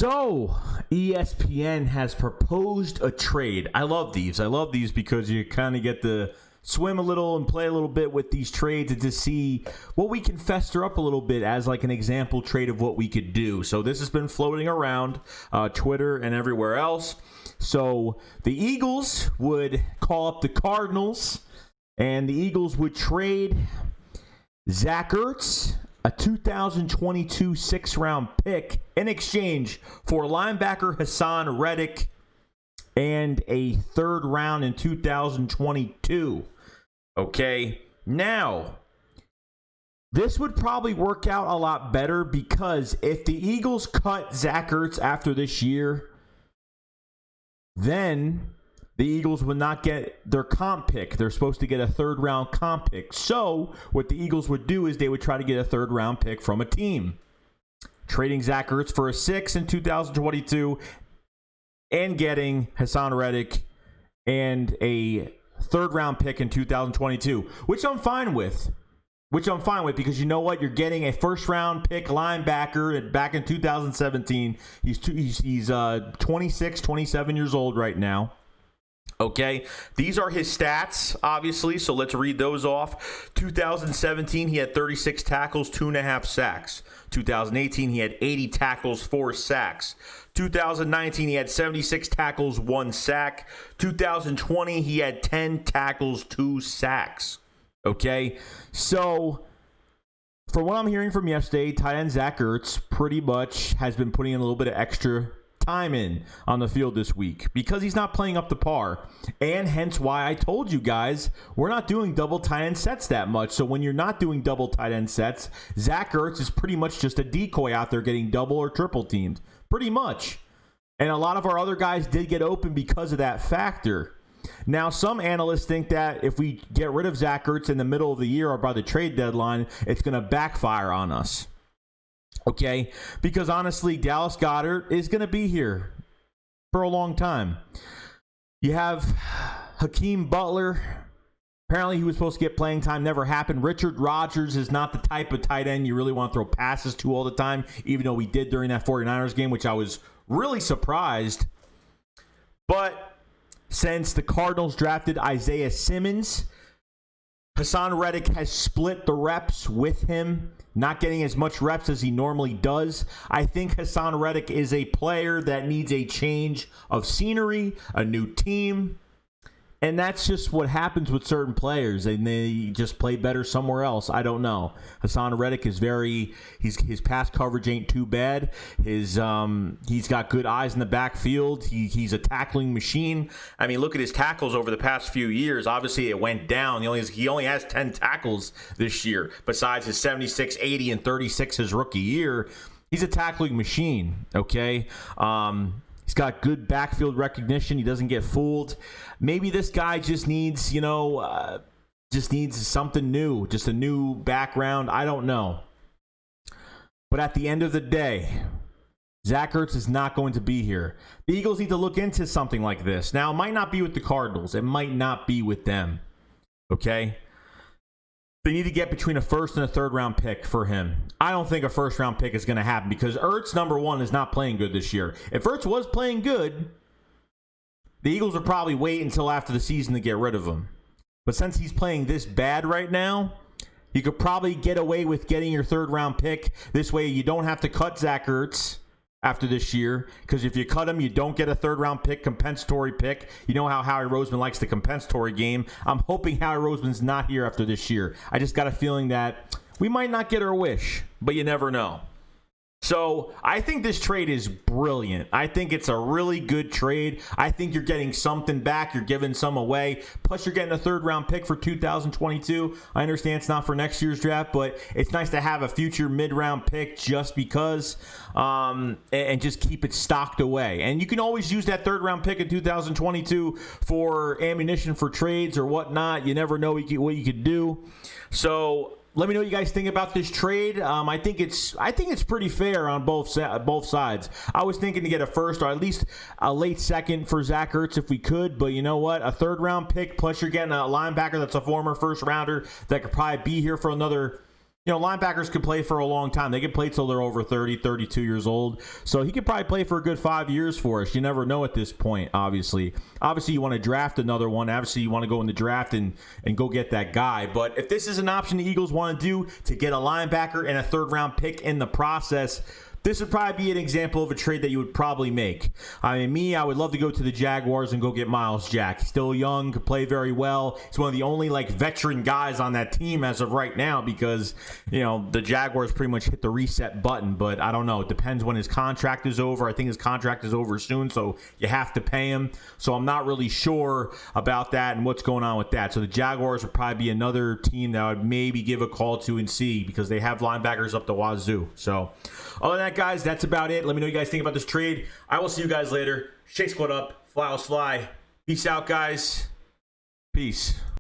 So, ESPN has proposed a trade. I love these. Because you kind of get to swim a little and play a little bit with these trades and to see what we can fester up a little bit as like an example trade of what we could do. So this has been floating around Twitter and everywhere else. So the Eagles would call up the Cardinals, and the Eagles would trade Zach Ertz, a 2022 sixth-round pick, in exchange for linebacker Hassan Reddick and a third round in 2022. Okay, now, this would probably work out a lot better because if the Eagles cut Zach Ertz after this year, then the Eagles would not get their comp pick. They're supposed to get a third-round comp pick. So what the Eagles would do is they would try to get a third-round pick from a team, trading Zach Ertz for a sixth in 2022 and getting Hassan Reddick and a third-round pick in 2022, which I'm fine with. Because you know what? You're getting a first-round pick linebacker back in 2017. He's 26, 27 years old right now. Okay, these are his stats, obviously, so let's read those off. 2017, he had 36 tackles, 2.5 sacks. 2018, he had 80 tackles, 4 sacks. 2019, he had 76 tackles, 1 sack. 2020, he had 10 tackles, 2 sacks. Okay, so from what I'm hearing from yesterday, tight end Zach Ertz pretty much has been putting in a little bit of extra time in on the field this week because he's not playing up to par, and hence why I told you guys we're not doing double tight end sets that much. So when you're not doing double tight end sets, Zach Ertz is pretty much just a decoy out there getting double or triple teamed, pretty much. And a lot of our other guys did get open because of that factor. Now, some analysts think that if we get rid of Zach Ertz in the middle of the year or by the trade deadline, it's going to backfire on us. Okay, because honestly, Dallas Goedert is going to be here for a long time. You have Hakeem Butler. Apparently, he was supposed to get playing time. Never happened. Richard Rodgers is not the type of tight end you really want to throw passes to all the time, even though we did during that 49ers game, which I was really surprised. But since the Cardinals drafted Isaiah Simmons, Hassan Reddick has split the reps with him, not getting as much reps as he normally does. I think Hassan Reddick is a player that needs a change of scenery, a new team, and that's just what happens with certain players, and they just play better somewhere else. I don't know. Hassan Reddick is his pass coverage ain't too bad. He's got good eyes in the backfield. He's a tackling machine. I mean, look at his tackles over the past few years. Obviously, it went down. He only has 10 tackles this year, besides his 76, 80, and 36 his rookie year. He's a tackling machine, okay? He's got good backfield recognition. He doesn't get fooled. Maybe this guy just needs, something new, just a new background. I don't know. But at the end of the day, Zach Ertz is not going to be here. The Eagles need to look into something like this. Now, it might not be with the Cardinals. It might not be with them. Okay? They need to get between a first and a third round pick for him. I don't think a first round pick is going to happen because Ertz, number one, is not playing good this year. If Ertz was playing good, the Eagles would probably wait until after the season to get rid of him. But since he's playing this bad right now, you could probably get away with getting your third round pick. This way you don't have to cut Zach Ertz after this year, because if you cut him, you don't get a third-round pick, compensatory pick. You know how Howie Roseman likes the compensatory game. I'm hoping Howie Roseman's not here after this year. I just got a feeling that we might not get our wish, but you never know. So I think this trade is brilliant. I think it's a really good trade. I think you're getting something back. You're giving some away. Plus, you're getting a third-round pick for 2022. I understand it's not for next year's draft, but it's nice to have a future mid-round pick just because, and just keep it stocked away. And you can always use that third-round pick in 2022 for ammunition for trades or whatnot. You never know what you could do. So let me know what you guys think about this trade. I think it's pretty fair on both sides. I was thinking to get a first or at least a late second for Zach Ertz if we could, but you know what? A third round pick plus you're getting a linebacker that's a former first rounder that could probably be here for another linebackers could play for a long time. They could play till they're over 30, 32 years old. So he could probably play for a good 5 years for us. You never know at this point, obviously. Obviously, you want to draft another one. Obviously, you want to go in the draft and go get that guy. But if this is an option the Eagles want to do to get a linebacker and a third-round pick in the process, this would probably be an example of a trade that you would probably make. I mean, I would love to go to the Jaguars and go get Miles Jack. Still young, could play very well. He's one of the only veteran guys on that team as of right now because, the Jaguars pretty much hit the reset button. But I don't know. It depends when his contract is over. I think his contract is over soon, so you have to pay him. So I'm not really sure about that and what's going on with that. So the Jaguars would probably be another team that I would maybe give a call to and see because they have linebackers up the wazoo. So other than that, guys, that's about it. Let me know what you guys think about this trade. I will see you guys later. Shake Squad up. Fly, fly. Peace out, guys. Peace.